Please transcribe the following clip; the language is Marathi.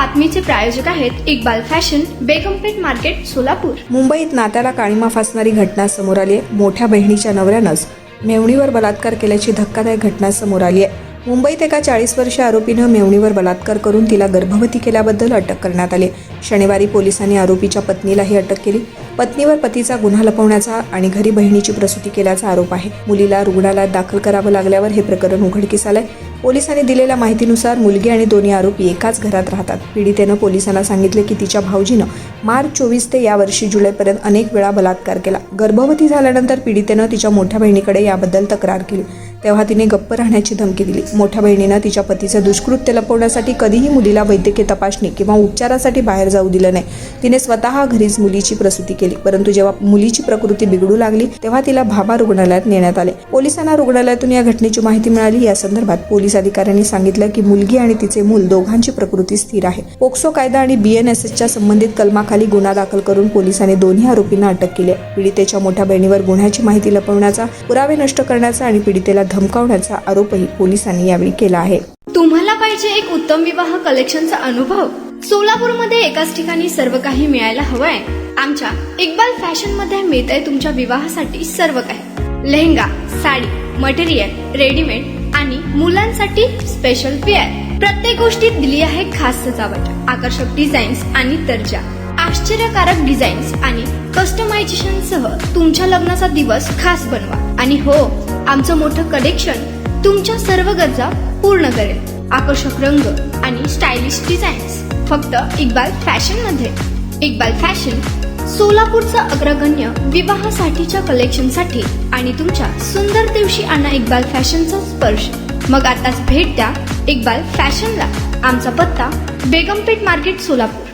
बातमीचे प्रायोजक आहेत इक्बाल फॅशन, बेगमपेठ मार्केट, सोलापूर। मुंबईत नात्याला काळीमा फासणारी घटना समोर आली आहे। मोठ्या बहिणीच्या नवऱ्यानंच मेव्हणीवर बलात्कार केल्याची धक्कादायक घटना समोर आली आहे। मुंबईत एका 40 वर्षीय आरोपीनं मेव्हणीवर बलात्कार करून तिला गर्भवती केल्याबद्दल अटक करण्यात आली। शनिवारी पोलिसांनी आरोपीच्या पत्नीलाही अटक केली। पत्नीवर पतीचा गुन्हा लपवण्याचा आणि घरी बहिणीची प्रसूती केल्याचा आरोप आहे। मुलीला रुग्णालयात दाखल करावं लागल्यावर हे प्रकरण उघडकीस आलंय। पोलिसांनी दिलेल्या माहितीनुसार मुलगी आणि दोन्ही आरोपी एकाच घरात राहतात। पीडितेनं पोलिसांना सांगितले की तिच्या भाऊजीनं मार्च 24 ते यावर्षी जुलैपर्यंत अनेक वेळा बलात्कार केला। गर्भवती झाल्यानंतर पीडितेनं तिच्या मोठ्या बहिणीकडे याबद्दल तक्रार केली, तेव्हा तिने गप्प राहण्याची धमकी दिली। मोठ्या बहिणीनं तिच्या पतीचं दुष्कृत्य लपवण्यासाठी कधीही मुलीला वैद्यकीय तपासणी किंवा उपचारासाठी बाहेर जाऊ दिलं नाही। तिने स्वतः घरीच मुलीची प्रसूती केली, परंतु जेव्हा मुलीची प्रकृती बिघडू लागली तेव्हा तिला भाभा रुग्णालयात नेण्यात आले। पोलिसांना रुग्णालयातून या घटनेची माहिती मिळाली। या संदर्भात पोलीस अधिकाऱ्यांनी सांगितलं की मुलगी आणि तिचे मूल दोघांची प्रकृती स्थिर आहे। पोक्सो कायदा आणि BNSSच्या संबंधित कलमाखाली गुन्हा दाखल करून पोलिसांनी दोन्ही आरोपींना अटक केली आहे। पीडितेच्या मोठ्या बहिणीवर गुन्ह्याची माहिती लपवण्याचा, पुरावे नष्ट करण्याचा आणि पीडितेला धमकावण्याचा आरोपही पोलिसांनी यावेळी केला आहे। तुम्हाला पाहिजे एक उत्तम विवाह कलेक्शनचा अनुभव? सोलापूरमध्ये एकाच ठिकाणी सर्व काही मिळायला हवंय। आमच्या इक्बाल फॅशन मध्ये मिळतंय तुमच्या विवाहासाठी सर्व काही। लेहंगा, साडी, मटेरियल, रेडीमेड आणि मुलांसाठी स्पेशल वेअर। प्रत्येक गोष्टीत दिली आहे खास सजावट, आकर्षक डिझाईन्स आणि दर्जा, आश्चर्यकारक डिझाईन्स आणि कस्टमायझेशन सह तुमच्या लग्नाचा दिवस खास बनवा। आणि हो, आमचं मोठं कलेक्शन तुमच्या सर्व गरजा पूर्ण करेल। आकर्षक रंग आणि स्टायलिश डिझाईन्स फक्त इक्बाल फॅशन मध्ये। इक्बाल फॅशन सोलापूरचा अग्रगण्य विवाहासाठीच्या कलेक्शनसाठी आणि तुमच्या सुंदर दिवशी आणा इक्बाल फॅशनचा स्पर्श। मग आताच भेट द्या इक्बाल फॅशनला। आमचा पत्ता बेगमपेठ मार्केट, सोलापूर।